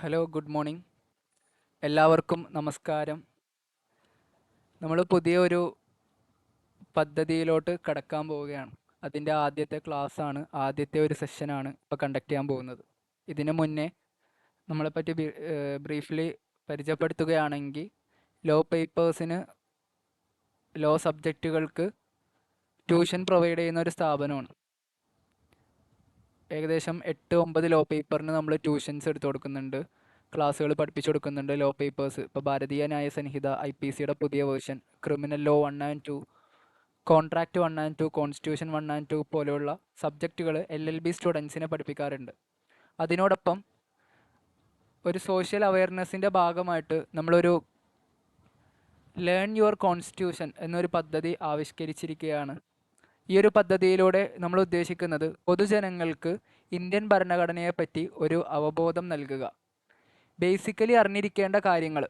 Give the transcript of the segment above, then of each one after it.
Hello, good morning. എല്ലാവർക്കും നമസ്കാരം. നമ്മൾ പുതിയൊരു പദ്ധതിയിലോട്ട് കടക്കാൻ പോവുകയാണ്. അതിൻ്റെ ആദ്യത്തെ ക്ലാസ്സാണ്, ആദ്യത്തെ ഒരു സെഷനാണ് ഇപ്പോൾ കണ്ടക്ട് ചെയ്യാൻ പോകുന്നത്. ഇതിനു മുന്നേ നമ്മളെപ്പറ്റി ബ്രീഫ്ലി പരിചയപ്പെടുത്തുകയാണെങ്കിൽ, ലോ പേപ്പേഴ്സിന്, ലോ സബ്ജക്റ്റുകൾക്ക് ട്യൂഷൻ പ്രൊവൈഡ് ചെയ്യുന്ന ഒരു സ്ഥാപനമാണ്. ഏകദേശം 8-9 ലോ പേപ്പറിന് നമ്മൾ ട്യൂഷൻസ് എടുത്തു കൊടുക്കുന്നുണ്ട്, ക്ലാസ്സുകൾ പഠിപ്പിച്ചു കൊടുക്കുന്നുണ്ട്. ലോ പേപ്പേഴ്സ് ഇപ്പോൾ ഭാരതീയ ന്യായ സംഹിത, IPCയുടെ പുതിയ version, criminal law 1 and 2, contract 1 and 2, constitution 1 and 2 പോലെയുള്ള സബ്ജക്റ്റുകൾ LLB സ്റ്റുഡൻസിനെ പഠിപ്പിക്കാറുണ്ട്. അതിനോടൊപ്പം ഒരു സോഷ്യൽ അവയർനെസ്സിൻ്റെ ഭാഗമായിട്ട് നമ്മളൊരു ലേൺ യുവർ കോൺസ്റ്റിറ്റ്യൂഷൻ എന്നൊരു പദ്ധതി ആവിഷ്കരിച്ചിരിക്കുകയാണ്. ഈ ഒരു പദ്ധതിയിലൂടെ നമ്മൾ ഉദ്ദേശിക്കുന്നത് പൊതുജനങ്ങൾക്ക് ഇന്ത്യൻ ഭരണഘടനയെപ്പറ്റി ഒരു അവബോധം നൽകുക. ബേസിക്കലി അറിഞ്ഞിരിക്കേണ്ട കാര്യങ്ങൾ,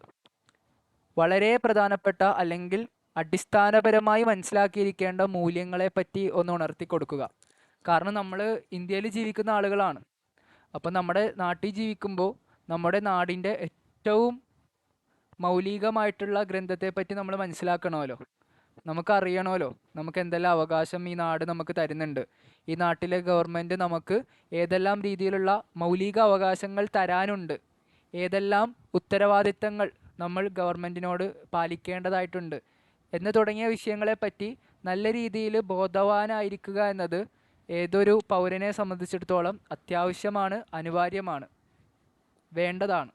വളരെ പ്രധാനപ്പെട്ട അല്ലെങ്കിൽ അടിസ്ഥാനപരമായി മനസ്സിലാക്കിയിരിക്കേണ്ട മൂല്യങ്ങളെപ്പറ്റി ഒന്ന് ഉണർത്തി കൊടുക്കുക. കാരണം നമ്മൾ ഇന്ത്യയിൽ ജീവിക്കുന്ന ആളുകളാണ്. അപ്പം നമ്മുടെ നാട്ടിൽ ജീവിക്കുമ്പോൾ നമ്മുടെ നാടിൻ്റെ ഏറ്റവും മൗലികമായിട്ടുള്ള ഗ്രന്ഥത്തെപ്പറ്റി നമ്മൾ മനസ്സിലാക്കണമല്ലോ, നമുക്കറിയണമല്ലോ നമുക്ക് എന്തെല്ലാം അവകാശം ഈ നാട് നമുക്ക് തരുന്നുണ്ട്, ഈ നാട്ടിലെ ഗവൺമെൻറ് നമുക്ക് ഏതെല്ലാം രീതിയിലുള്ള മൗലിക അവകാശങ്ങൾ തരാനുണ്ട്, ഏതെല്ലാം ഉത്തരവാദിത്തങ്ങൾ നമ്മൾ ഗവൺമെൻറ്റിനോട് പാലിക്കേണ്ടതായിട്ടുണ്ട് എന്ന് തുടങ്ങിയ വിഷയങ്ങളെപ്പറ്റി നല്ല രീതിയിൽ ബോധവാനായിരിക്കുക എന്നത് ഏതൊരു പൗരനെ സംബന്ധിച്ചിടത്തോളം അത്യാവശ്യമാണ്, അനിവാര്യമാണ്, വേണ്ടതാണ്.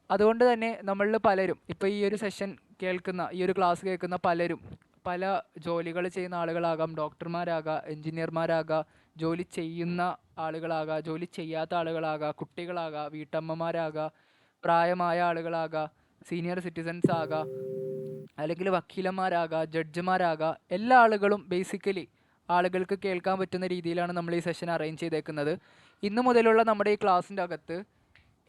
അതുകൊണ്ട് തന്നെ നമ്മളിൽ പലരും ഇപ്പോൾ ഈ ഒരു സെഷൻ കേൾക്കുന്ന, ഈ ഒരു ക്ലാസ് കേൾക്കുന്ന പലരും പല ജോലികൾ ചെയ്യുന്ന ആളുകളാകാം, ഡോക്ടർമാരാകാം, എൻജിനീയർമാരാകാം, ജോലി ചെയ്യുന്ന ആളുകളാകാം, ജോലി ചെയ്യാത്ത ആളുകളാകാം, കുട്ടികളാകാം, വീട്ടമ്മമാരാകാം, പ്രായമായ ആളുകളാകാം, സീനിയർ സിറ്റിസൺസ് ആകാം, അല്ലെങ്കിൽ വക്കീലന്മാരാകാം, ജഡ്ജിമാരാകാം. എല്ലാ ആളുകളും ബേസിക്കലി ആളുകൾക്ക് കേൾക്കാൻ പറ്റുന്ന രീതിയിലാണ് നമ്മൾ ഈ സെഷൻ അറേഞ്ച് ചെയ്തേക്കുന്നത്. ഇന്നു മുതലുള്ള നമ്മുടെ ഈ ക്ലാസ്സിൻ്റെ അകത്ത്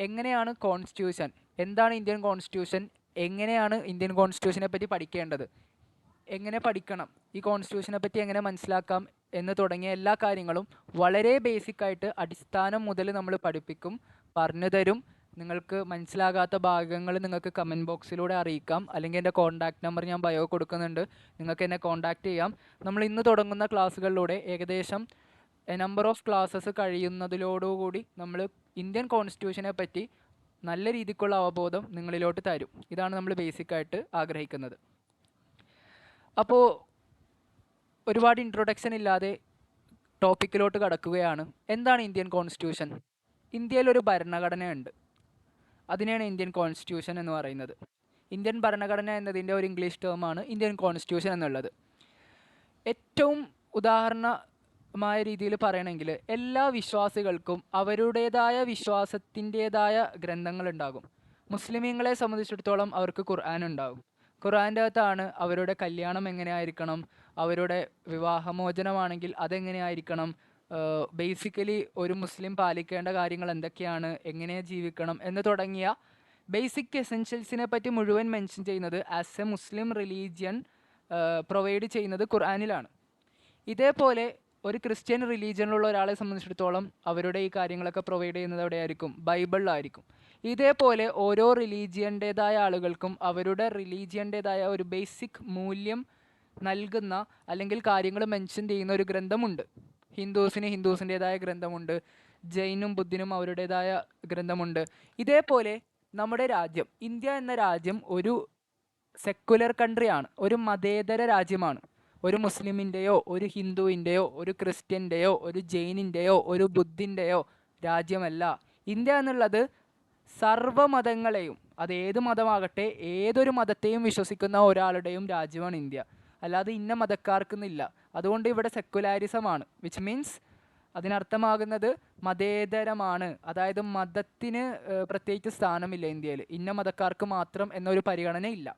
എങ്ങനെയാണ് കോൺസ്റ്റിറ്റ്യൂഷൻ, എന്താണ് ഇന്ത്യൻ കോൺസ്റ്റിറ്റ്യൂഷൻ, എങ്ങനെയാണ് ഇന്ത്യൻ കോൺസ്റ്റിറ്റ്യൂഷനെ പറ്റി പഠിക്കേണ്ടത്, എങ്ങനെ പഠിക്കണം, ഈ കോൺസ്റ്റിറ്റ്യൂഷനെ പറ്റി എങ്ങനെ മനസ്സിലാക്കാം എന്ന് തുടങ്ങിയ എല്ലാ കാര്യങ്ങളും വളരെ ബേസിക്കായിട്ട് അടിസ്ഥാനം മുതൽ നമ്മൾ പഠിപ്പിക്കും, പറഞ്ഞു തരും. നിങ്ങൾക്ക് മനസ്സിലാകാത്ത ഭാഗങ്ങൾ നിങ്ങൾക്ക് കമൻറ്റ് ബോക്സിലൂടെ അറിയിക്കാം, അല്ലെങ്കിൽ എൻ്റെ കോൺടാക്റ്റ് നമ്പർ ഞാൻ ബയോ കൊടുക്കുന്നുണ്ട്, നിങ്ങൾക്ക് എന്നെ കോൺടാക്റ്റ് ചെയ്യാം. നമ്മൾ ഇന്ന് തുടങ്ങുന്ന ക്ലാസ്സുകളിലൂടെ ഏകദേശം നമ്പർ ഓഫ് ക്ലാസ്സസ് കഴിയുന്നതിലോടുകൂടി നമ്മൾ ഇന്ത്യൻ കോൺസ്റ്റിറ്റ്യൂഷനെ പറ്റി നല്ല രീതിക്കുള്ള അവബോധം നിങ്ങളിലോട്ട് തരും. ഇതാണ് നമ്മൾ ബേസിക്കായിട്ട് ആഗ്രഹിക്കുന്നത്. അപ്പോൾ ഒരുപാട് ഇൻട്രൊഡക്ഷൻ ഇല്ലാതെ ടോപ്പിക്കിലോട്ട് കടക്കുകയാണ്. എന്താണ് ഇന്ത്യൻ കോൺസ്റ്റിറ്റ്യൂഷൻ? ഇന്ത്യയിലൊരു ഭരണഘടനയുണ്ട്, അതിനെയാണ് ഇന്ത്യൻ കോൺസ്റ്റിറ്റ്യൂഷൻ എന്ന് പറയുന്നത്. ഇന്ത്യൻ ഭരണഘടന എന്നതിൻ്റെ ഒരു ഇംഗ്ലീഷ് ടേമാണ് ഇന്ത്യൻ കോൺസ്റ്റിറ്റ്യൂഷൻ എന്നുള്ളത്. ഏറ്റവും ഉദാഹരണമായ രീതിയിൽ പറയണമെങ്കിൽ എല്ലാ വിശ്വാസികൾക്കും അവരുടേതായ വിശ്വാസത്തിൻ്റേതായ ഗ്രന്ഥങ്ങളുണ്ടാകും. മുസ്ലിമീങ്ങളെ സംബന്ധിച്ചിടത്തോളം അവർക്ക് ഖുർആൻ ഉണ്ടാകും. ഖുർആൻ്റെ അകത്താണ് അവരുടെ കല്യാണം എങ്ങനെയായിരിക്കണം, അവരുടെ വിവാഹമോചനമാണെങ്കിൽ അതെങ്ങനെയായിരിക്കണം, ബേസിക്കലി ഒരു മുസ്ലിം പാലിക്കേണ്ട കാര്യങ്ങൾ എന്തൊക്കെയാണ്, എങ്ങനെ ജീവിക്കണം എന്ന് തുടങ്ങിയ ബേസിക് എസെൻഷ്യൽസിനെ പറ്റി മുഴുവൻ മെൻഷൻ ചെയ്യുന്നത് as a Muslim religion provide ചെയ്യുന്നത് ഖുർആനിലാണ്. ഇതേപോലെ ഒരു ക്രിസ്ത്യൻ റിലീജിയനിലുള്ള ഒരാളെ സംബന്ധിച്ചിടത്തോളം അവരുടെ ഈ കാര്യങ്ങളൊക്കെ പ്രൊവൈഡ് ചെയ്യുന്നത് എവിടെയായിരിക്കും? ബൈബിളിലായിരിക്കും. ഇതേപോലെ ഓരോ റിലീജിയൻ്റേതായ ആളുകൾക്കും അവരുടെ റിലീജിയൻ്റേതായ ഒരു ബേസിക് മൂല്യം നൽകുന്ന അല്ലെങ്കിൽ കാര്യങ്ങൾ മെൻഷൻ ചെയ്യുന്ന ഒരു ഗ്രന്ഥമുണ്ട്. ഹിന്ദുസിൻ്റേതായ ഗ്രന്ഥമുണ്ട്, ജൈനും ബുദ്ധിനും അവരുടേതായ ഗ്രന്ഥമുണ്ട്. ഇതേപോലെ നമ്മുടെ രാജ്യം, ഇന്ത്യ എന്ന രാജ്യം ഒരു സെക്കുലർ കൺട്രിയാണ്, ഒരു മതേതര രാജ്യമാണ്. ഒരു മുസ്ലിമിൻ്റെയോ ഒരു ഹിന്ദുവിൻ്റെയോ ഒരു ക്രിസ്ത്യൻ്റെയോ ഒരു ജൈനിൻ്റെയോ ഒരു ബുദ്ധിൻ്റെയോ രാജ്യമല്ല. ഇന്ത്യ എന്നുള്ളത് സർവ്വമതങ്ങളെയും, അത് ഏത് മതമാകട്ടെ, ഏതൊരു മതത്തെയും വിശ്വസിക്കുന്ന ഒരാളുടെയും രാജ്യമാണ് ഇന്ത്യ. അല്ലാതെ ഇന്ന മതക്കാർക്കെന്നില്ല. അതുകൊണ്ട് ഇവിടെ സെക്കുലാരിസമാണ്, വിച്ച് മീൻസ് അതിനർത്ഥമാകുന്നത് മതേതരമാണ്. അതായത് മതത്തിന് പ്രത്യേകിച്ച് സ്ഥാനമില്ല ഇന്ത്യയിൽ, ഇന്ന മതക്കാർക്ക് മാത്രം എന്നൊരു പരിഗണനയില്ല.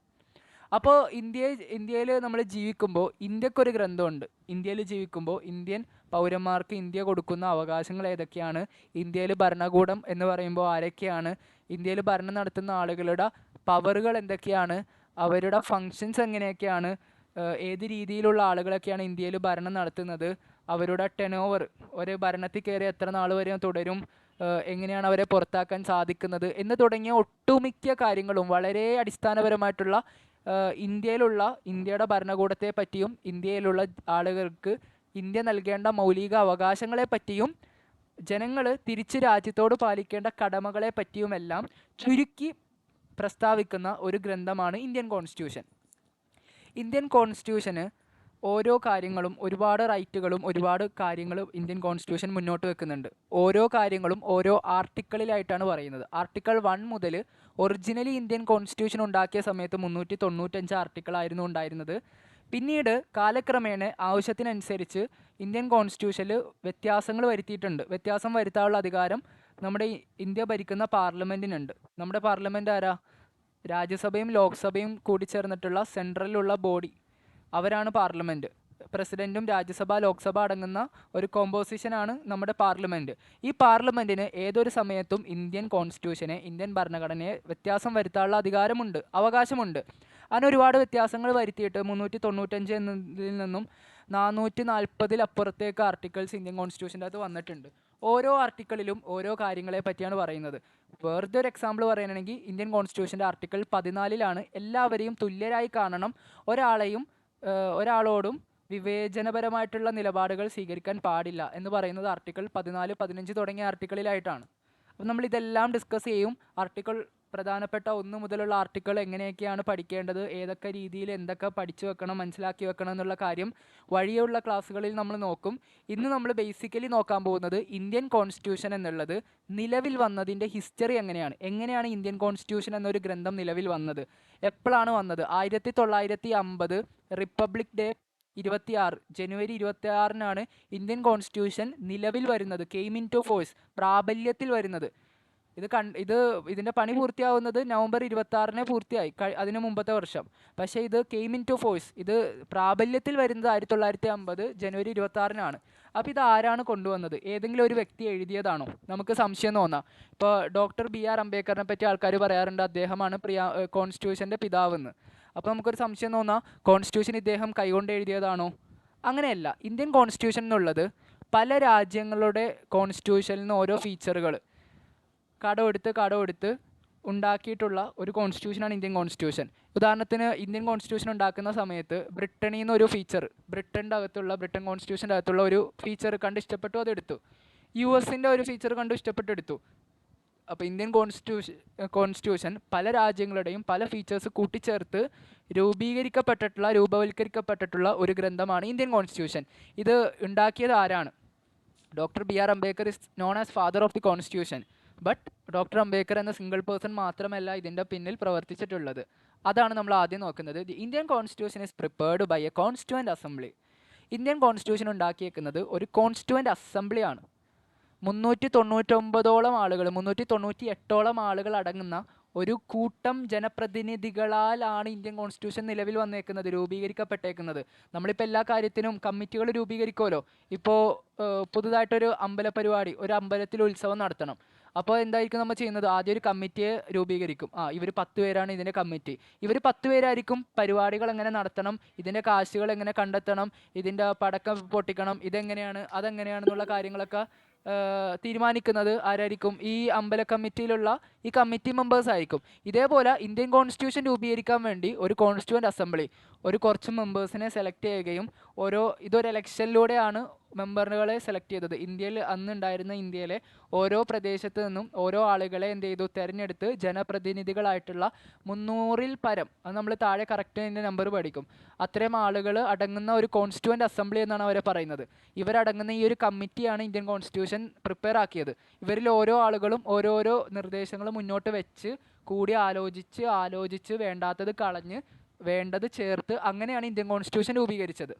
അപ്പോൾ ഇന്ത്യയിൽ നമ്മൾ ജീവിക്കുമ്പോൾ ഇന്ത്യക്കൊരു ഗ്രന്ഥമുണ്ട്. ഇന്ത്യയിൽ ജീവിക്കുമ്പോൾ ഇന്ത്യൻ പൗരന്മാർക്ക് ഇന്ത്യ കൊടുക്കുന്ന അവകാശങ്ങൾ ഏതൊക്കെയാണ്, ഇന്ത്യയിൽ ഭരണകൂടം എന്ന് പറയുമ്പോൾ ആരൊക്കെയാണ്, ഇന്ത്യയിൽ ഭരണം നടത്തുന്ന ആളുകളുടെ പവറുകൾ എന്തൊക്കെയാണ്, അവരുടെ ഫങ്ഷൻസ് എങ്ങനെയൊക്കെയാണ്, ഏത് രീതിയിലുള്ള ആളുകളൊക്കെയാണ് ഇന്ത്യയിൽ ഭരണം നടത്തുന്നത്, അവരുടെ ടെനോവർ, ഒരു ഭരണത്തിൽ കയറി എത്ര നാൾ വരെ തുടരും, എങ്ങനെയാണ് അവരെ പുറത്താക്കാൻ സാധിക്കുന്നത് എന്ന് തുടങ്ങിയ ഒട്ടുമിക്ക കാര്യങ്ങളും വളരെ അടിസ്ഥാനപരമായിട്ടുള്ള ഇന്ത്യയുടെ ഭരണകൂടത്തെ പറ്റിയും ഇന്ത്യയിലുള്ള ആളുകൾക്ക് ഇന്ത്യ നൽകേണ്ട മൗലിക അവകാശങ്ങളെ പറ്റിയും ജനങ്ങൾ തിരിച്ച് രാജ്യത്തോട് പാലിക്കേണ്ട കടമകളെ പറ്റിയുമെല്ലാം ചുരുക്കി പ്രസ്താവിക്കുന്ന ഒരു ഗ്രന്ഥമാണ് ഇന്ത്യൻ കോൺസ്റ്റിറ്റ്യൂഷൻ. ഇന്ത്യൻ കോൺസ്റ്റിറ്റ്യൂഷന് ഓരോ കാര്യങ്ങളും ഒരുപാട് റൈറ്റുകളും ഒരുപാട് കാര്യങ്ങൾ ഇന്ത്യൻ കോൺസ്റ്റിറ്റ്യൂഷൻ മുന്നോട്ട് വെക്കുന്നുണ്ട്. ഓരോ കാര്യങ്ങളും ഓരോ ആർട്ടിക്കിളിലായിട്ടാണ് പറയുന്നത്. ആർട്ടിക്കിൾ 1 മുതൽ ഒറിജിനലി ഇന്ത്യൻ കോൺസ്റ്റിറ്റ്യൂഷൻ ഉണ്ടാക്കിയ സമയത്ത് 395 ആർട്ടിക്കിളായിരുന്നു ഉണ്ടായിരുന്നത്. പിന്നീട് കാലക്രമേണ ആവശ്യത്തിനനുസരിച്ച് ഇന്ത്യൻ കോൺസ്റ്റിറ്റ്യൂഷനിൽ വ്യത്യാസങ്ങൾ വരുത്തിയിട്ടുണ്ട്. വ്യത്യാസം വരുത്താനുള്ള അധികാരം നമ്മുടെ ഇന്ത്യ ഭരിക്കുന്ന പാർലമെൻറ്റിനുണ്ട്. നമ്മുടെ പാർലമെൻറ്റ് ആരാ? രാജ്യസഭയും ലോക്സഭയും കൂടിച്ചേർന്നിട്ടുള്ള സെൻട്രലിലുള്ള ബോഡി, അവരാണ് പാർലമെൻറ്റ്. പ്രസിഡൻറ്റും രാജ്യസഭ ലോക്സഭ അടങ്ങുന്ന ഒരു കോമ്പോസിഷനാണ് നമ്മുടെ പാർലമെൻറ്റ്. ഈ പാർലമെൻറ്റിന് ഏതൊരു സമയത്തും ഇന്ത്യൻ കോൺസ്റ്റിറ്റ്യൂഷനെ, ഇന്ത്യൻ ഭരണഘടനയെ വ്യത്യാസം വരുത്താനുള്ള അധികാരമുണ്ട്, അവകാശമുണ്ട്. അങ്ങനെ ഒരുപാട് വ്യത്യാസങ്ങൾ വരുത്തിയിട്ട് 395 എന്നതിൽ നിന്നും 440 അപ്പുറത്തേക്ക് ആർട്ടിക്കിൾസ് ഇന്ത്യൻ കോൺസ്റ്റിറ്റ്യൂഷൻ്റെ അകത്ത് വന്നിട്ടുണ്ട്. ഓരോ ആർട്ടിക്കിളിലും ഓരോ കാര്യങ്ങളെ പറ്റിയാണ് പറയുന്നത്. വെറുതെ ഒരു എക്സാമ്പിൾ പറയുകയാണെങ്കിൽ ഇന്ത്യൻ കോൺസ്റ്റിറ്റ്യൂഷൻ്റെ ആർട്ടിക്കിൾ 14 എല്ലാവരെയും തുല്യരായി കാണണം, ഒരാളോടും വിവേചനപരമായിട്ടുള്ള നിലപാടുകൾ സ്വീകരിക്കാൻ പാടില്ല എന്ന് പറയുന്നത് ആർട്ടിക്കിൾ 14, 15 തുടങ്ങിയ ആർട്ടിക്കിളിലായിട്ടാണ്. അപ്പം നമ്മളിതെല്ലാം ഡിസ്കസ് ചെയ്യും. ആർട്ടിക്കിൾ പ്രധാനപ്പെട്ട 1 മുതലുള്ള ആർട്ടിക്കിൾ എങ്ങനെയൊക്കെയാണ് പഠിക്കേണ്ടത്, ഏതൊക്കെ രീതിയിൽ എന്തൊക്കെ പഠിച്ചു വെക്കണം, മനസ്സിലാക്കി വെക്കണം എന്നുള്ള കാര്യം വഴിയുള്ള ക്ലാസ്സുകളിൽ നമ്മൾ നോക്കും. ഇന്ന് നമ്മൾ ബേസിക്കലി നോക്കാൻ പോകുന്നത് ഇന്ത്യൻ കോൺസ്റ്റിറ്റ്യൂഷൻ എന്നുള്ളത് നിലവിൽ വന്നതിൻ്റെ ഹിസ്റ്ററി എങ്ങനെയാണ് ഇന്ത്യൻ കോൺസ്റ്റിറ്റ്യൂഷൻ എന്നൊരു ഗ്രന്ഥം നിലവിൽ വന്നത്, എപ്പോഴാണ് വന്നത്. 1950 റിപ്പബ്ലിക് ഡേ 26 ജനുവരി 26 ഇന്ത്യൻ കോൺസ്റ്റിറ്റ്യൂഷൻ നിലവിൽ വരുന്നത്, കെയിം ഇൻ ടു ഫോഴ്സ്, പ്രാബല്യത്തിൽ വരുന്നത്. ഇതിൻ്റെ പണി പൂർത്തിയാവുന്നത് നവംബർ 26 പൂർത്തിയായി, അതിന് മുമ്പത്തെ വർഷം. പക്ഷേ ഇത് കെയിം ഇൻ ടു ഫോഴ്സ്, ഇത് പ്രാബല്യത്തിൽ വരുന്നത് 1950 ജനുവരി 26 അപ്പോൾ ഇത് ആരാണ് കൊണ്ടുവന്നത്? ഏതെങ്കിലും ഒരു വ്യക്തി എഴുതിയതാണോ? നമുക്ക് സംശയം തോന്നാം. ഇപ്പോൾ ഡോക്ടർ BR അംബേദ്കറിനെ പറ്റി ആൾക്കാർ പറയാറുണ്ട് അദ്ദേഹമാണ് കോൺസ്റ്റിറ്റ്യൂഷൻ്റെ പിതാവെന്ന്. അപ്പോൾ നമുക്കൊരു സംശയം തോന്നാം, കോൺസ്റ്റിറ്റ്യൂഷൻ ഇദ്ദേഹം കൈകൊണ്ട് എഴുതിയതാണോ? അങ്ങനെയല്ല. ഇന്ത്യൻ കോൺസ്റ്റിറ്റ്യൂഷൻ എന്നുള്ളത് പല രാജ്യങ്ങളുടെ കോൺസ്റ്റിറ്റ്യൂഷനിൽ നിന്ന് ഓരോ ഫീച്ചറുകൾ കടമെടുത്ത് ഉണ്ടാക്കിയിട്ടുള്ള ഒരു കോൺസ്റ്റിറ്റ്യൂഷനാണ് ഇന്ത്യൻ കോൺസ്റ്റിറ്റ്യൂഷൻ. ഉദാഹരണത്തിന് ഇന്ത്യൻ കോൺസ്റ്റിറ്റ്യൂഷൻ ഉണ്ടാക്കുന്ന സമയത്ത് ബ്രിട്ടനിൽ നിന്ന് ഒരു ഫീച്ചർ, ബ്രിട്ടൻ കോൺസ്റ്റിറ്റ്യൂഷൻ്റെ അകത്തുള്ള ഒരു ഫീച്ചർ കണ്ട് ഇഷ്ടപ്പെട്ടു, അതെടുത്തു. US-ൻ്റെ ഒരു ഫീച്ചർ കണ്ട് ഇഷ്ടപ്പെട്ടെടുത്തു. അപ്പോൾ ഇന്ത്യൻ കോൺസ്റ്റിറ്റ്യൂഷൻ പല രാജ്യങ്ങളുടെയും പല ഫീച്ചേഴ്സ് കൂട്ടിച്ചേർത്ത് രൂപവൽക്കരിക്കപ്പെട്ടിട്ടുള്ള ഒരു ഗ്രന്ഥമാണ് ഇന്ത്യൻ കോൺസ്റ്റിറ്റ്യൂഷൻ. ഇത് ഉണ്ടാക്കിയത് ആരാണ്? Doctor BR Ambedkar is known as father of the constitution. But doctor Ambedkar എന്ന സിംഗിൾ പേഴ്സൺ മാത്രമല്ല ഇതിൻ്റെ പിന്നിൽ പ്രവർത്തിച്ചിട്ടുള്ളത്. അതാണ് നമ്മൾ ആദ്യം നോക്കുന്നത്. The Indian constitution is prepared by a constituent assembly. Indian constitution ഉണ്ടാക്കിയേക്കുന്നത് ഒരു കോൺസ്റ്റിറ്റ്യൂവൻ്റ് അസംബ്ലിയാണ്. 399 ആളുകൾ, 398 ആളുകൾ അടങ്ങുന്ന ഒരു കൂട്ടം ജനപ്രതിനിധികളാലാണ് ഇന്ത്യൻ കോൺസ്റ്റിറ്റ്യൂഷൻ നിലവിൽ വന്നേക്കുന്നത്, രൂപീകരിക്കപ്പെട്ടേക്കുന്നത്. നമ്മളിപ്പോൾ എല്ലാ കാര്യത്തിനും കമ്മിറ്റികൾ രൂപീകരിക്കുമല്ലോ. ഇപ്പോൾ പുതുതായിട്ടൊരു അമ്പലപരിപാടി, ഒരു അമ്പലത്തിൽ ഉത്സവം നടത്തണം. അപ്പോൾ എന്തായിരിക്കും നമ്മൾ ചെയ്യുന്നത്? ആദ്യം ഒരു കമ്മിറ്റിയെ രൂപീകരിക്കും. ഇവർ 10 പേരാണ് ഇതിൻ്റെ കമ്മിറ്റി. ഇവർ 10 പേരായിരിക്കും പരിപാടികൾ എങ്ങനെ നടത്തണം, ഇതിൻ്റെ കാശുകൾ എങ്ങനെ കണ്ടെത്തണം, ഇതിൻ്റെ പടക്കം പൊട്ടിക്കണം, ഇതെങ്ങനെയാണ് അതെങ്ങനെയാണെന്നുള്ള കാര്യങ്ങളൊക്കെ തീരുമാനിക്കുന്നത് ആരായിരിക്കും? ഈ അമ്പല കമ്മിറ്റിയിലുള്ള ഈ കമ്മിറ്റി മെമ്പേഴ്സ് ആയിരിക്കും. ഇതേപോലെ ഇന്ത്യൻ കോൺസ്റ്റിറ്റ്യൂഷൻ രൂപീകരിക്കാൻ വേണ്ടി ഒരു കോൺസ്റ്റിറ്റ്യൂവൻ്റ് അസംബ്ലി കുറച്ച് മെമ്പേഴ്സിനെ സെലക്ട് ചെയ്യുകയും ഇതൊരു ഇലക്ഷനിലൂടെയാണ് മെമ്പറുകളെ സെലക്ട് ചെയ്തത്. ഇന്ത്യയിലെ ഓരോ പ്രദേശത്ത് നിന്നും ഓരോ ആളുകളെ തിരഞ്ഞെടുത്ത് ജനപ്രതിനിധികളായിട്ടുള്ള 300-ൽ പരം, അത് നമ്മൾ താഴെ കറക്റ്റ് അതിൻ്റെ നമ്പർ പഠിക്കും, അത്രയും ആളുകൾ അടങ്ങുന്ന ഒരു കോൺസ്റ്റിറ്റ്യൂവൻ്റ് അസംബ്ലി എന്നാണ് അവരെ പറയുന്നത്. ഇവരടങ്ങുന്ന ഈ ഒരു കമ്മിറ്റിയാണ് ഇന്ത്യൻ കോൺസ്റ്റിറ്റ്യൂഷൻ പ്രിപ്പയർ ആക്കിയത്. ഇവരിൽ ഓരോ ആളുകളും ഓരോരോ നിർദ്ദേശങ്ങൾ മുന്നോട്ട് വെച്ച് കൂടി ആലോചിച്ച് വേണ്ടാത്തത് കളഞ്ഞ് വേണ്ടത് ചേർത്ത് അങ്ങനെയാണ് ഇന്ത്യൻ കോൺസ്റ്റിറ്റ്യൂഷൻ രൂപീകരിച്ചത്.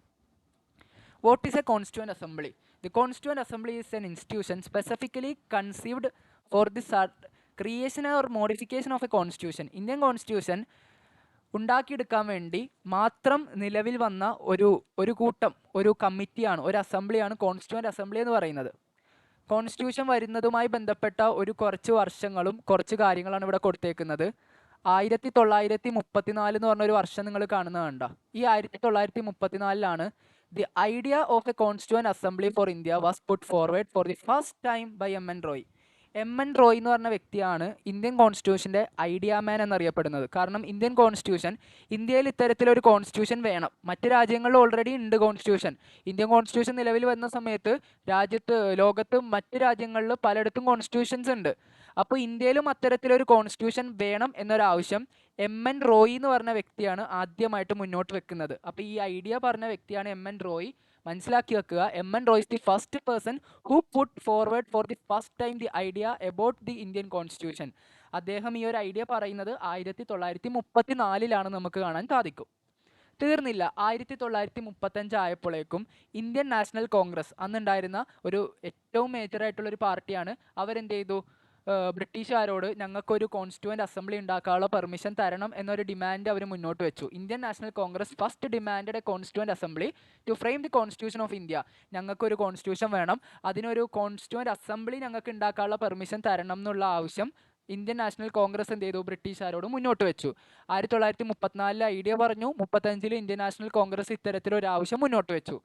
What is a Constituent Assembly? The Constituent Assembly is an institution specifically conceived for the creation or modification of a constitution. Indian Constitution ഉണ്ടാക്കിയെടുക്കാൻ വേണ്ടി മാത്രം നിലവിൽ വന്ന ഒരു കൂട്ടം, ഒരു കമ്മിറ്റിയാണ്, ഒരു അസംബ്ലിയാണ് കോൺസ്റ്റിറ്റ്യൂവൻ്റ് അസംബ്ലി എന്ന് പറയുന്നത്. കോൺസ്റ്റിറ്റ്യൂഷൻ വരുന്നതുമായി ബന്ധപ്പെട്ട കുറച്ച് വർഷങ്ങളും കുറച്ച് കാര്യങ്ങളാണ് ഇവിടെ കൊടുത്തേക്കുന്നത്. 1934 എന്ന് പറഞ്ഞൊരു വർഷം നിങ്ങൾ കാണുന്നത്. ഈ 1934 the idea of a constituent assembly for India was put forward for the first time by M.N. Roy. N Roy എന്ന് പറഞ്ഞ വ്യക്തിയാണ് ഇന്ത്യൻ കോൺസ്റ്റിറ്റ്യൂഷൻ്റെ ഐഡിയ മാൻ എന്നറിയപ്പെടുന്നത്. കാരണം ഇന്ത്യൻ കോൺസ്റ്റിറ്റ്യൂഷൻ, ഇന്ത്യയിൽ ഇത്തരത്തിലൊരു കോൺസ്റ്റിറ്റ്യൂഷൻ വേണം. മറ്റ് രാജ്യങ്ങളിൽ ഓൾറെഡി ഉണ്ട് കോൺസ്റ്റിറ്റ്യൂഷൻ. ഇന്ത്യൻ കോൺസ്റ്റിറ്റ്യൂഷൻ നിലവിൽ വന്ന സമയത്ത് ലോകത്ത് മറ്റ് രാജ്യങ്ങളിൽ പലയിടത്തും കോൺസ്റ്റിറ്റ്യൂഷൻസ് ഉണ്ട്. അപ്പോൾ ഇന്ത്യയിലും അത്തരത്തിലൊരു കോൺസ്റ്റിറ്റ്യൂഷൻ വേണം എന്നൊരാവശ്യം എൻ റോയ് എന്ന് പറഞ്ഞ വ്യക്തിയാണ് ആദ്യമായിട്ട് മുന്നോട്ട് വെക്കുന്നത്. അപ്പോൾ ഈ ഐഡിയ പറഞ്ഞ വ്യക്തിയാണ് എൻ റോയ്. മനസ്സിലാക്കി വെക്കുക, N Roy is the first person who put forward for the first time the idea about the Indian constitution. അദ്ദേഹം ഈ ഒരു ഐഡിയ പറയുന്നത് 1934 നമുക്ക് കാണാൻ സാധിക്കും. തീർന്നില്ല, 1935 ആയപ്പോഴേക്കും ഇന്ത്യൻ നാഷണൽ കോൺഗ്രസ്, അന്നുണ്ടായിരുന്ന ഒരു ഏറ്റവും മേജറായിട്ടുള്ളൊരു പാർട്ടിയാണ്, അവരെന്ത് ചെയ്തു, ബ്രിട്ടീഷുകാരോട് ഞങ്ങൾക്കൊരു കോൺസ്റ്റിറ്റ്യൂവൻ്റ് അസംബ്ലി ഉണ്ടാക്കാനുള്ള പെർമിഷൻ തരണം എന്നൊരു ഡിമാൻഡ് അവർ മുന്നോട്ട് വെച്ചു. Indian National Congress first demanded a constituent assembly to frame the constitution of India. ഞങ്ങൾക്കൊരു കോൺസ്റ്റിറ്റ്യൂഷൻ വേണം, അതിനൊരു കോൺസ്റ്റിറ്റ്യൂവൻ്റ് അസംബ്ലി ഞങ്ങൾക്ക് ഉണ്ടാക്കാനുള്ള പെർമിഷൻ തരണം എന്നുള്ള ആവശ്യം ഇന്ത്യൻ നാഷണൽ കോൺഗ്രസ് എന്ത് ചെയ്തു, ബ്രിട്ടീഷുകാരോട് മുന്നോട്ട് വെച്ചു. 1934 ഐഡിയ പറഞ്ഞു, 35 ഇന്ത്യൻ നാഷണൽ കോൺഗ്രസ് ഇത്തരത്തിലൊരു ആവശ്യം മുന്നോട്ട് വെച്ചു.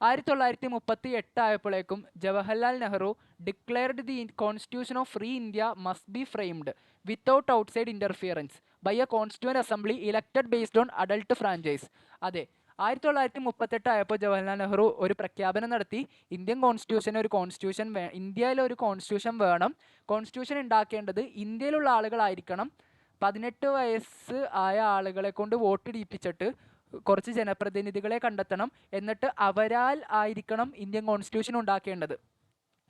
1938 ആയപ്പോഴേക്കും Jawaharlal Nehru declared the constitution of free India must be framed without outside interference by a constituent assembly elected based on adult franchise. അതെ, 1938 ആയപ്പോൾ ജവഹർലാൽ നെഹ്റു ഒരു പ്രഖ്യാപനം നടത്തി, ഇന്ത്യൻ ഇന്ത്യയിലൊരു കോൺസ്റ്റിറ്റ്യൂഷൻ വേണം, കോൺസ്റ്റിറ്റ്യൂഷൻ ഉണ്ടാക്കേണ്ടത് ഇന്ത്യയിലുള്ള ആളുകളായിരിക്കണം, 18 വയസ്സ് ആയ ആളുകളെ കൊണ്ട് വോട്ട് ഇടിപ്പിച്ചിട്ട് കുറച്ച് ജനപ്രതിനിധികളെ കണ്ടെത്തണം, എന്നിട്ട് അവരാൽ ആയിരിക്കണം ഇന്ത്യൻ കോൺസ്റ്റിറ്റ്യൂഷൻ ഉണ്ടാക്കേണ്ടത്,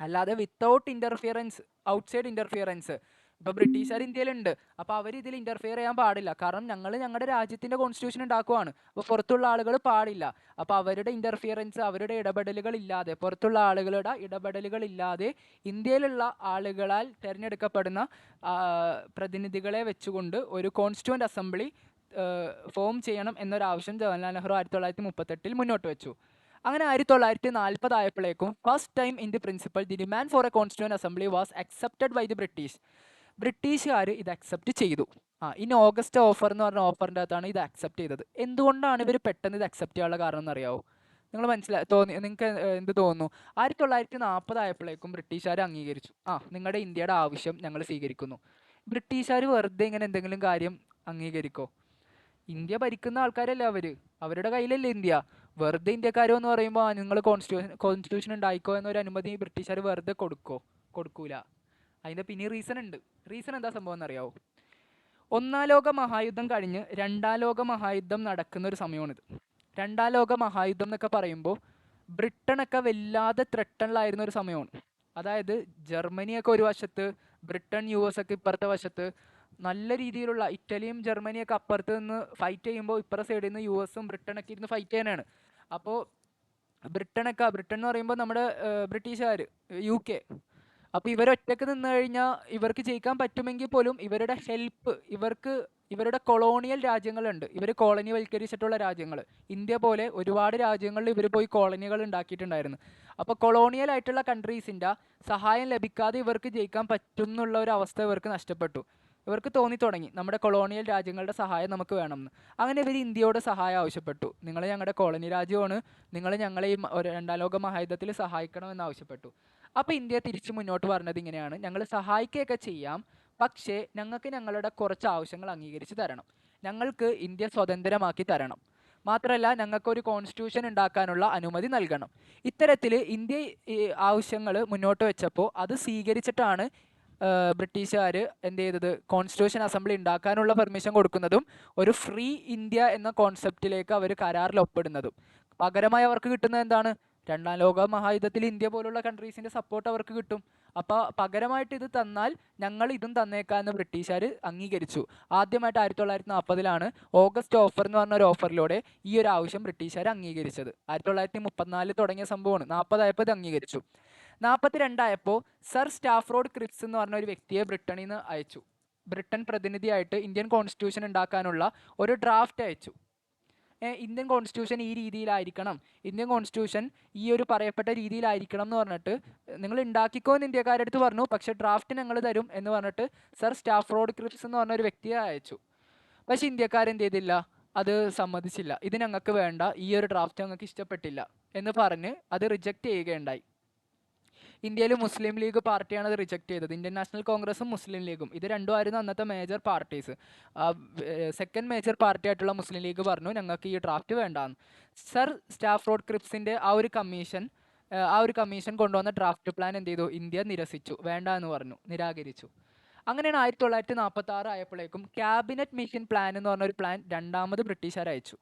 അല്ലാതെ വിത്തൗട്ട് ഇൻ്റർഫിയറൻസ്, ഔട്ട്സൈഡ് ഇൻ്റർഫിയറൻസ്. ഇപ്പോൾ ബ്രിട്ടീഷുകാർ ഇന്ത്യയിലുണ്ട്, അപ്പോൾ അവർ ഇതിൽ ഇൻ്റർഫിയർ ചെയ്യാൻ പാടില്ല. കാരണം ഞങ്ങൾ ഞങ്ങളുടെ രാജ്യത്തിൻ്റെ കോൺസ്റ്റിറ്റ്യൂഷൻ ഉണ്ടാക്കുവാണ്, അപ്പോൾ പുറത്തുള്ള ആളുകൾ പാടില്ല. അപ്പോൾ അവരുടെ ഇൻ്റർഫിയറൻസ്, അവരുടെ ഇടപെടലുകൾ ഇല്ലാതെ, പുറത്തുള്ള ആളുകളുടെ ഇടപെടലുകൾ ഇല്ലാതെ ഇന്ത്യയിലുള്ള ആളുകളാൽ തിരഞ്ഞെടുക്കപ്പെടുന്ന പ്രതിനിധികളെ വെച്ചുകൊണ്ട് ഒരു കോൺസ്റ്റിറ്റ്യൂവൻ്റ് അസംബ്ലി ഫോം ചെയ്യണം എന്നൊരാവശ്യം ജവഹർലാൽ നെഹ്റു 1938 മുന്നോട്ട് വെച്ചു. അങ്ങനെ 1940 ആയപ്പോഴേക്കും first time in the principal the demand for a constituent assembly was accepted by the ബ്രിട്ടീഷുകാർ ഇത് അക്സെപ്റ്റ് ചെയ്തു. ഇനി ഓഗസ്റ്റ് ഓഫർ എന്ന് പറഞ്ഞ ഓഫറിൻ്റെ അകത്താണ് ഇത് അക്സെപ്റ്റ് ചെയ്തത്. എന്തുകൊണ്ടാണ് ഇവർ പെട്ടെന്ന് ഇത് അക്സെപ്റ്റ് ചെയ്യാനുള്ള കാരണം എന്നറിയാവോ? നിങ്ങൾ നിങ്ങൾക്ക് എന്ത് തോന്നുന്നു? 1940 ആയപ്പോഴേക്കും ബ്രിട്ടീഷുകാർ അംഗീകരിച്ചു, നിങ്ങളുടെ ഇന്ത്യയുടെ ആവശ്യം ഞങ്ങൾ സ്വീകരിക്കുന്നു. ബ്രിട്ടീഷുകാർ വെറുതെ ഇങ്ങനെ എന്തെങ്കിലും കാര്യം അംഗീകരിക്കോ? ഇന്ത്യ ഭരിക്കുന്ന ആൾക്കാരല്ലേ അവരുടെ കയ്യിലല്ലേ ഇന്ത്യ. വെറുതെ ഇന്ത്യക്കാരോ എന്ന് പറയുമ്പോൾ നിങ്ങൾ കോൺസ്റ്റിറ്റ്യൂഷൻ ഉണ്ടായിക്കോ എന്നൊരു അനുമതി ബ്രിട്ടീഷുകാർ വെറുതെ കൊടുക്കൂല. അതിൻ്റെ പിന്നെ റീസൺ ഉണ്ട്. റീസൺ എന്താ സംഭവം എന്നറിയാവോ? ഒന്നാം ലോക മഹായുദ്ധം കഴിഞ്ഞ് രണ്ടാം ലോക മഹായുദ്ധം നടക്കുന്ന ഒരു സമയമാണിത്. രണ്ടാം ലോക മഹായുദ്ധം എന്നൊക്കെ പറയുമ്പോൾ ബ്രിട്ടനൊക്കെ വല്ലാതെ ത്രെട്ടണിലായിരുന്ന ഒരു സമയമാണ്. അതായത് ജർമ്മനിയൊക്കെ ഒരു വശത്ത്, ബ്രിട്ടൻ US ഒക്കെ ഇപ്പുറത്തെ വശത്ത്, നല്ല രീതിയിലുള്ള ഇറ്റലിയും ജർമ്മനിയൊക്കെ അപ്പുറത്ത് നിന്ന് ഫൈറ്റ് ചെയ്യുമ്പോൾ ഇപ്പുറത്തെ സൈഡിൽ നിന്ന് US ബ്രിട്ടനൊക്കെ ഇരുന്ന് ഫൈറ്റ് ചെയ്യാനാണ്. അപ്പോൾ ബ്രിട്ടൻ എന്ന് പറയുമ്പോൾ നമ്മുടെ ബ്രിട്ടീഷുകാർ, UK, അപ്പോൾ ഇവരൊറ്റക്ക് നിന്ന് കഴിഞ്ഞാൽ ഇവർക്ക് ജയിക്കാൻ പറ്റുമെങ്കിൽ പോലും ഇവരുടെ ഹെൽപ്പ്, ഇവരുടെ കൊളോണിയൽ രാജ്യങ്ങളുണ്ട്, ഇവർ കോളനിവൽക്കരിച്ചിട്ടുള്ള രാജ്യങ്ങൾ, ഇന്ത്യ പോലെ ഒരുപാട് രാജ്യങ്ങളിൽ ഇവർ പോയി കോളനികൾ ഉണ്ടാക്കിയിട്ടുണ്ടായിരുന്നു. അപ്പോൾ കൊളോണിയൽ ആയിട്ടുള്ള കൺട്രീസിൻ്റെ സഹായം ലഭിക്കാതെ ഇവർക്ക് ജയിക്കാൻ പറ്റും എന്നുള്ള ഒരു അവസ്ഥ ഇവർക്ക് നഷ്ടപ്പെട്ടു. ഇവർക്ക് തോന്നിത്തുടങ്ങി നമ്മുടെ കൊളോണിയൽ രാജ്യങ്ങളുടെ സഹായം നമുക്ക് വേണമെന്ന്. അങ്ങനെ ഇവർ ഇന്ത്യയോട് സഹായം ആവശ്യപ്പെട്ടു. നിങ്ങൾ ഞങ്ങളുടെ കോളനി രാജ്യമാണ്, നിങ്ങൾ ഞങ്ങളെ ഈ രണ്ടാം ലോക മഹായുദ്ധത്തിൽ സഹായിക്കണമെന്ന് ആവശ്യപ്പെട്ടു. അപ്പോൾ ഇന്ത്യ തിരിച്ച് മുന്നോട്ട് പറഞ്ഞത് ഇങ്ങനെയാണ്, ഞങ്ങൾ സഹായിക്കുകയൊക്കെ ചെയ്യാം, പക്ഷേ ഞങ്ങൾക്ക് ഞങ്ങളുടെ കുറച്ച് ആവശ്യങ്ങൾ അംഗീകരിച്ച് തരണം, ഞങ്ങൾക്ക് ഇന്ത്യ സ്വതന്ത്രമാക്കി തരണം, മാത്രമല്ല ഞങ്ങൾക്കൊരു കോൺസ്റ്റിറ്റ്യൂഷൻ ഉണ്ടാക്കാനുള്ള അനുമതി നൽകണം. ഇത്തരത്തിൽ ഇന്ത്യ ആവശ്യങ്ങൾ മുന്നോട്ട് വെച്ചപ്പോൾ അത് സ്വീകരിച്ചിട്ടാണ് ബ്രിട്ടീഷുകാർ എന്ത് ചെയ്തത്, കോൺസ്റ്റിറ്റ്യൂഷൻ അസംബ്ലി ഉണ്ടാക്കാനുള്ള പെർമിഷൻ കൊടുക്കുന്നതും ഒരു ഫ്രീ ഇന്ത്യ എന്ന കോൺസെപ്റ്റിലേക്ക് അവർ കരാറിൽ ഒപ്പിടുന്നതും. പകരമായി അവർക്ക് കിട്ടുന്നത് എന്താണ്? രണ്ടാം ലോക മഹായുദ്ധത്തിൽ ഇന്ത്യ പോലുള്ള കൺട്രീസിൻ്റെ സപ്പോർട്ട് അവർക്ക് കിട്ടും. അപ്പോൾ പകരമായിട്ട് ഇത് തന്നാൽ ഞങ്ങൾ ഇതും തന്നേക്കാമെന്ന് ബ്രിട്ടീഷുകാർ അംഗീകരിച്ചു. ആദ്യമായിട്ട് 1940 ഓഗസ്റ്റ് ഓഫർ എന്ന് പറഞ്ഞ ഒരു ഓഫറിലൂടെ ഈ ഒരു ആവശ്യം ബ്രിട്ടീഷുകാർ അംഗീകരിച്ചത്. 1934 തുടങ്ങിയ സംഭവമാണ്, 40 ആയപ്പോൾ ഇത് അംഗീകരിച്ചു. 42 ആയപ്പോൾ സർ സ്റ്റാഫ്രോഡ് ക്രിപ്സ് എന്ന് പറഞ്ഞ ഒരു വ്യക്തിയെ ബ്രിട്ടനിൽ നിന്ന് അയച്ചു. ബ്രിട്ടൻ പ്രതിനിധിയായിട്ട് ഇന്ത്യൻ കോൺസ്റ്റിറ്റ്യൂഷൻ ഉണ്ടാക്കാനുള്ള ഒരു ഡ്രാഫ്റ്റ് അയച്ചു. ഇന്ത്യൻ കോൺസ്റ്റിറ്റ്യൂഷൻ ഈ രീതിയിലായിരിക്കണം, ഇന്ത്യൻ കോൺസ്റ്റിറ്റ്യൂഷൻ ഈ ഒരു പറയപ്പെട്ട രീതിയിലായിരിക്കണം എന്ന് പറഞ്ഞിട്ട് നിങ്ങൾ ഉണ്ടാക്കിക്കോ എന്ന് ഇന്ത്യക്കാരുടെ അടുത്ത് പറഞ്ഞു. പക്ഷേ ഡ്രാഫ്റ്റ് ഞങ്ങൾ തരും എന്ന് പറഞ്ഞിട്ട് സർ സ്റ്റാഫ്രോഡ് ക്രിപ്സ് എന്ന് പറഞ്ഞ ഒരു വ്യക്തിയെ അയച്ചു. പക്ഷേ ഇന്ത്യക്കാരെന്ത് ചെയ്തില്ല, അത് സമ്മതിച്ചില്ല. ഇത് ഞങ്ങൾക്ക് വേണ്ട, ഈ ഒരു ഡ്രാഫ്റ്റ് ഞങ്ങൾക്ക് ഇഷ്ടപ്പെട്ടില്ല എന്ന് പറഞ്ഞ് അത് റിജക്റ്റ് ചെയ്യുകയുണ്ടായി. ഇന്ത്യയിൽ മുസ്ലിം ലീഗ് പാർട്ടിയാണ് അത് റിജക്ട് ചെയ്തത്. ഇന്ത്യൻ നാഷണൽ കോൺഗ്രസും മുസ്ലിം ലീഗും ഇത് രണ്ടുമായിരുന്നു അന്നത്തെ major parties. Second major party ആയിട്ടുള്ള മുസ്ലിം ലീഗ് പറഞ്ഞു ഞങ്ങൾക്ക് ഈ ഡ്രാഫ്റ്റ് വേണ്ടാന്ന്. സർ സ്റ്റാഫ്രോഡ് ക്രിപ്സിൻ്റെ ആ ഒരു കമ്മീഷൻ കൊണ്ടുവന്ന ഡ്രാഫ്റ്റ് പ്ലാൻ എന്ത് ചെയ്തു? ഇന്ത്യ നിരസിച്ചു, വേണ്ട എന്ന് പറഞ്ഞു, നിരാകരിച്ചു. അങ്ങനെയാണ് 1946 ആയപ്പോഴേക്കും ക്യാബിനറ്റ് മിഷൻ പ്ലാൻ എന്ന് പറഞ്ഞ ഒരു പ്ലാൻ രണ്ടാമത് ബ്രിട്ടീഷുകാർ അയച്ചു.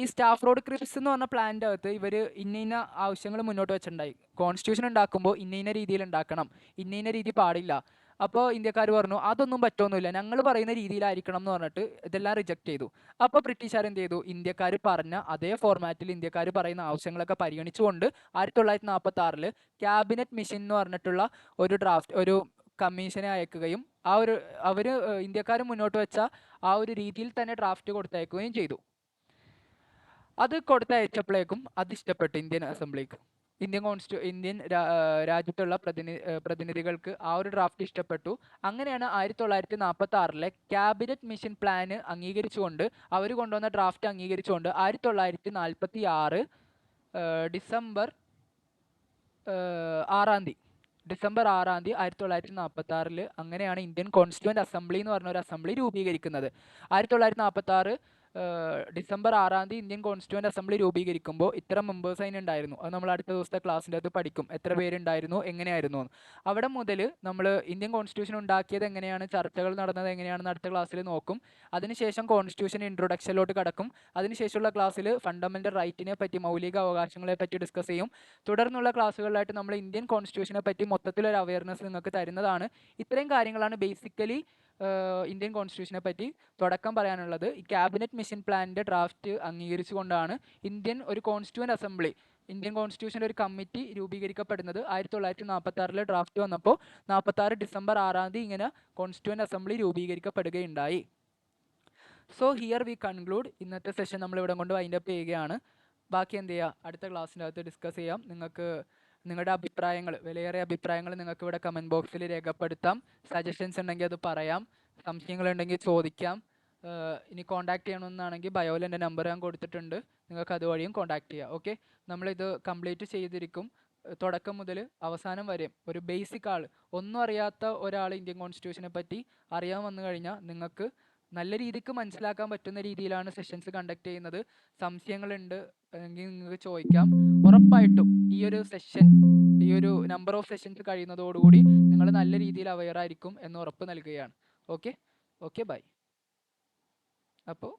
ഈ സ്റ്റാഫ്രോഡ് ക്രിപ്സ് എന്ന് പറഞ്ഞ പ്ലാനിൻ്റെ അകത്ത് ഇവർ ഇന്ന ആവശ്യങ്ങൾ മുന്നോട്ട് വെച്ചിട്ടുണ്ടായി. കോൺസ്റ്റിറ്റ്യൂഷൻ ഉണ്ടാക്കുമ്പോൾ ഇന്ന രീതിയിൽ ഉണ്ടാക്കണം, ഇന്ന രീതി പാടില്ല. അപ്പോൾ ഇന്ത്യക്കാർ പറഞ്ഞു അതൊന്നും പറ്റുമൊന്നുമില്ല, ഞങ്ങൾ പറയുന്ന രീതിയിലായിരിക്കണം എന്ന് പറഞ്ഞിട്ട് ഇതെല്ലാം റിജക്റ്റ് ചെയ്തു. അപ്പോൾ ബ്രിട്ടീഷുകാർ എന്ത് ചെയ്തു? ഇന്ത്യക്കാർ പറഞ്ഞ അതേ ഫോർമാറ്റിൽ ഇന്ത്യക്കാർ പറയുന്ന ആവശ്യങ്ങളൊക്കെ പരിഗണിച്ചുകൊണ്ട് 1946 ക്യാബിനറ്റ് മിഷൻ എന്ന് പറഞ്ഞിട്ടുള്ള ഒരു കമ്മീഷനെ അയക്കുകയും അവർ ഇന്ത്യക്കാർ മുന്നോട്ട് വെച്ച ആ ഒരു രീതിയിൽ തന്നെ ഡ്രാഫ്റ്റ് കൊടുത്തയക്കുകയും ചെയ്തു. അത് കൊടുത്തയച്ചപ്പോഴേക്കും അത് ഇഷ്ടപ്പെട്ടു ഇന്ത്യൻ അസംബ്ലിക്ക്. ഇന്ത്യൻ രാജ്യത്തുള്ള പ്രതിനിധികൾക്ക് ആ ഒരു ഡ്രാഫ്റ്റ് ഇഷ്ടപ്പെട്ടു. അങ്ങനെയാണ് 1946 ക്യാബിനറ്റ് മിഷൻ പ്ലാന് അംഗീകരിച്ചുകൊണ്ട് അവർ കൊണ്ടുവന്ന ഡ്രാഫ്റ്റ് അംഗീകരിച്ചുകൊണ്ട് 1946 ഡിസംബർ 6 1946 അങ്ങനെയാണ് ഇന്ത്യൻ കോൺസ്റ്റിറ്റ്യൂവൻ്റ് അസംബ്ലി എന്ന് പറഞ്ഞ ഒരു അസംബ്ലി രൂപീകരിക്കുന്നത്. 1946 ഡിസംബർ 6 ഇന്ത്യൻ കോൺസ്റ്റിറ്റ്യൂവൻ്റ് അസംബ്ലി രൂപീകരിക്കുമ്പോൾ ഇത്ര മെമ്പേഴ്സ് അതിനുണ്ടായിരുന്നു. അത് നമ്മൾ അടുത്ത ദിവസത്തെ ക്ലാസ്സിൻ്റെ അകത്ത് പഠിക്കും, എത്ര പേരുണ്ടായിരുന്നു, എങ്ങനെയായിരുന്നു എന്ന്. അവിടെ മുതൽ നമ്മൾ ഇന്ത്യൻ കോൺസ്റ്റിറ്റ്യൂഷൻ ഉണ്ടാക്കിയത് എങ്ങനെയാണ്, ചർച്ചകൾ നടന്നത് എങ്ങനെയാണെന്ന് അടുത്ത ക്ലാസ്സിൽ നോക്കും. അതിനുശേഷം കോൺസ്റ്റിറ്റ്യൂഷൻ ഇൻട്രൊഡക്ഷനിലോട്ട് കടക്കും. അതിനുശേഷമുള്ള ക്ലാസ്സിൽ ഫണ്ടമെൻ്റൽ റൈറ്റിനെ പറ്റി, മൗലിക അവകാശങ്ങളെ പറ്റി ഡിസ്കസ് ചെയ്യും. തുടർന്നുള്ള ക്ലാസ്സുകളിലായിട്ട് നമ്മൾ ഇന്ത്യൻ കോൺസ്റ്റിറ്റ്യൂഷനെ പറ്റി മൊത്തത്തിലൊരു അവയർനെസ് നിങ്ങൾക്ക് തരുന്നതാണ്. ഇത്രയും കാര്യങ്ങളാണ് ബേസിക്കലി ഇന്ത്യൻ കോൺസ്റ്റിറ്റ്യൂഷനെ പറ്റി തുടക്കം പറയാനുള്ളത്. ഈ ക്യാബിനറ്റ് മിഷൻ പ്ലാനിൻ്റെ ഡ്രാഫ്റ്റ് അംഗീകരിച്ചുകൊണ്ടാണ് ഒരു കോൺസ്റ്റിറ്റ്യൂവൻ്റ് അസംബ്ലി, ഇന്ത്യൻ കോൺസ്റ്റിറ്റ്യൂഷൻ്റെ ഒരു കമ്മിറ്റി രൂപീകരിക്കപ്പെടുന്നത്. 1946 ഡ്രാഫ്റ്റ് വന്നപ്പോൾ 46 ഡിസംബർ 6 ഇങ്ങനെ കോൺസ്റ്റിറ്റ്യൂവൻ്റ് അസംബ്ലി രൂപീകരിക്കപ്പെടുകയുണ്ടായി. So here we conclude. ഇന്നത്തെ സെഷൻ നമ്മളിവിടെ കൊണ്ട് വൈൻഡപ്പ് ചെയ്യുകയാണ്. ബാക്കി എന്ത് ചെയ്യുക, അടുത്ത ക്ലാസ്സിൻ്റെ അകത്ത് ഡിസ്കസ് ചെയ്യാം. നിങ്ങൾക്ക് നിങ്ങളുടെ അഭിപ്രായങ്ങൾ, വിലയേറിയ അഭിപ്രായങ്ങൾ നിങ്ങൾക്ക് ഇവിടെ കമൻറ്റ് ബോക്സിൽ രേഖപ്പെടുത്താം. സജഷൻസ് ഉണ്ടെങ്കിൽ അത് പറയാം, സംശയങ്ങളുണ്ടെങ്കിൽ ചോദിക്കാം. ഇനി കോൺടാക്ട് ചെയ്യണമെന്നാണെങ്കിൽ ബയോയിൽ എൻ്റെ നമ്പർ ഞാൻ കൊടുത്തിട്ടുണ്ട്, നിങ്ങൾക്ക് അതുവഴിയും കോൺടാക്ട് ചെയ്യാം. ഓക്കെ, നമ്മളിത് കംപ്ലീറ്റ് ചെയ്തിരിക്കും. തുടക്കം മുതൽ അവസാനം വരെ ഒരു ബേസിക് ഒന്നും അറിയാത്ത ഒരാൾ ഇന്ത്യൻ കോൺസ്റ്റിറ്റ്യൂഷനെ പറ്റി അറിയാൻ വന്നു കഴിഞ്ഞാൽ നിങ്ങൾക്ക് നല്ല രീതിക്ക് മനസ്സിലാക്കാൻ പറ്റുന്ന രീതിയിലാണ് സെഷൻസ് കണ്ടക്ട് ചെയ്യുന്നത്. സംശയങ്ങളുണ്ട് എങ്കിൽ നിങ്ങൾക്ക് ചോദിക്കാം. ഉറപ്പായിട്ടും ഈ ഒരു നമ്പർ ഓഫ് സെഷൻസ് കഴിയുന്നതോടുകൂടി നിങ്ങൾ നല്ല രീതിയിൽ അവെയർ ആയിരിക്കും എന്ന് ഉറപ്പ് നൽകുകയാണ്. Okay bye. അപ്പോൾ